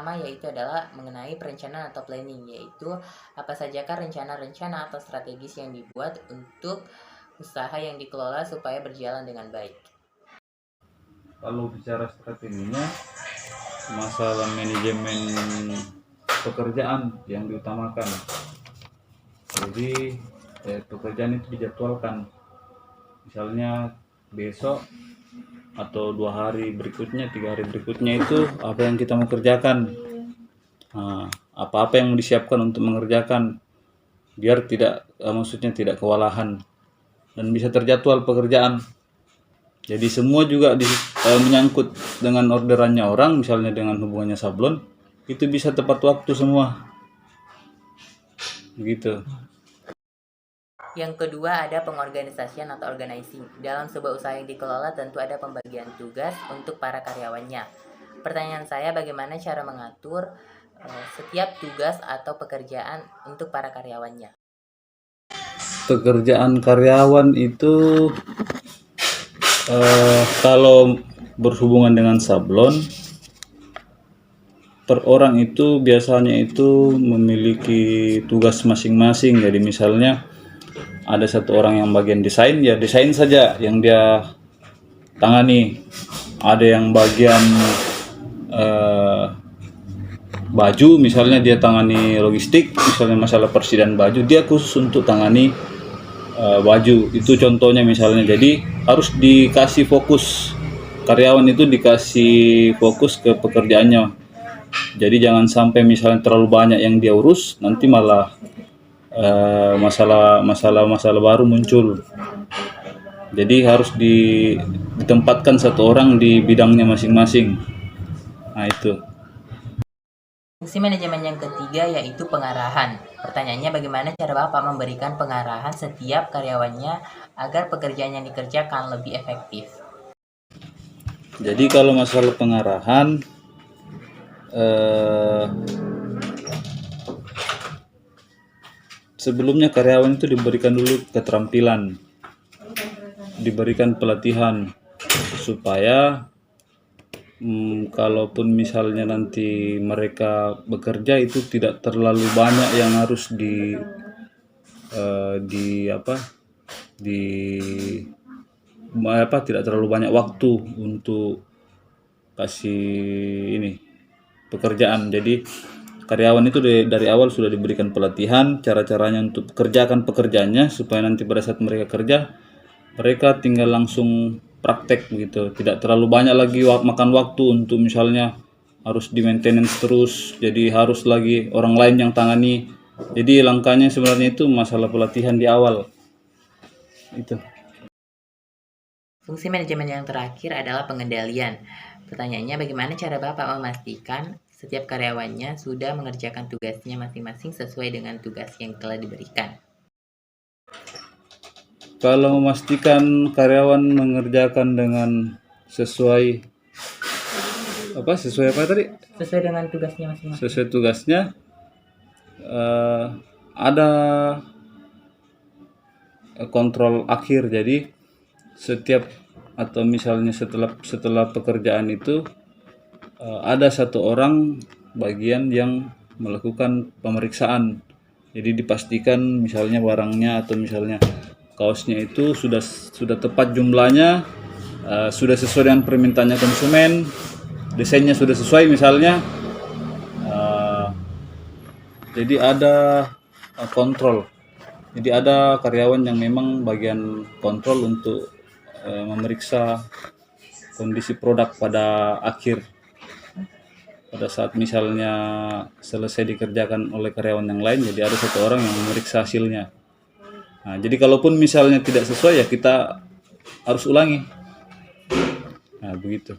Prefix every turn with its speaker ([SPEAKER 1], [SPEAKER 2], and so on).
[SPEAKER 1] pertama yaitu adalah mengenai perencanaan atau planning, yaitu apa sajakah rencana-rencana atau strategis yang dibuat untuk usaha yang dikelola supaya berjalan dengan baik.
[SPEAKER 2] Kalau bicara strateginya, masalah manajemen pekerjaan yang diutamakan. Jadi pekerjaan itu dijadwalkan. Misalnya besok atau 2 hari berikutnya, 3 hari berikutnya itu apa yang kita mau kerjakan. Nah, apa-apa yang disiapkan untuk mengerjakan biar tidak maksudnya tidak kewalahan dan bisa terjadwal pekerjaan. Jadi semua juga menyangkut dengan orderannya orang, misalnya dengan hubungannya sablon, itu bisa tepat waktu semua. Begitu.
[SPEAKER 1] Yang kedua ada pengorganisasian atau organizing. Dalam sebuah usaha yang dikelola tentu ada pembagian tugas untuk para karyawannya. Pertanyaan saya, bagaimana cara mengatur setiap tugas atau pekerjaan untuk para karyawannya?
[SPEAKER 2] Pekerjaan karyawan itu kalau berhubungan dengan sablon, per orang itu biasanya itu memiliki tugas masing-masing. Jadi misalnya ada satu orang yang bagian desain, ya desain saja yang dia tangani. Ada yang bagian baju, misalnya dia tangani logistik, misalnya masalah persediaan baju, dia khusus untuk tangani baju. Itu contohnya misalnya. Jadi harus dikasih fokus, karyawan itu dikasih fokus ke pekerjaannya. Jadi jangan sampai misalnya terlalu banyak yang dia urus, nanti malah masalah baru muncul. Jadi harus ditempatkan satu orang di bidangnya masing-masing. Nah itu.
[SPEAKER 1] Fungsi manajemen yang ketiga yaitu pengarahan. Pertanyaannya, bagaimana cara Bapak memberikan pengarahan setiap karyawannya agar pekerjaan yang dikerjakan lebih efektif?
[SPEAKER 2] Jadi kalau masalah pengarahan, sebelumnya karyawan itu diberikan dulu keterampilan, diberikan pelatihan supaya kalaupun misalnya nanti mereka bekerja itu tidak terlalu banyak yang harus tidak terlalu banyak waktu untuk kasih ini pekerjaan. Jadi karyawan itu dari awal sudah diberikan pelatihan cara-caranya untuk kerjakan pekerjaannya, supaya nanti pada saat mereka kerja mereka tinggal langsung praktek begitu, tidak terlalu banyak lagi makan waktu untuk misalnya harus di maintenance terus, jadi harus lagi orang lain yang tangani. Jadi langkahnya sebenarnya itu masalah pelatihan di awal itu.
[SPEAKER 1] Fungsi manajemen yang terakhir adalah pengendalian. Pertanyaannya, bagaimana cara Bapak memastikan setiap karyawannya sudah mengerjakan tugasnya masing-masing sesuai dengan tugas yang telah diberikan?
[SPEAKER 2] Kalau memastikan karyawan mengerjakan dengan sesuai apa tadi?
[SPEAKER 1] Sesuai dengan tugasnya masing-masing.
[SPEAKER 2] Sesuai tugasnya, ada kontrol akhir. Jadi setiap atau misalnya setelah pekerjaan itu ada satu orang bagian yang melakukan pemeriksaan. Jadi dipastikan misalnya barangnya atau misalnya kaosnya itu sudah tepat jumlahnya, sudah sesuai dengan permintaannya konsumen, desainnya sudah sesuai misalnya. Jadi ada kontrol. Jadi ada karyawan yang memang bagian kontrol untuk memeriksa kondisi produk pada akhir. Pada saat misalnya selesai dikerjakan oleh karyawan yang lain, jadi ada satu orang yang memeriksa hasilnya. Nah, jadi kalaupun misalnya tidak sesuai, ya kita harus ulangi. Nah, begitu.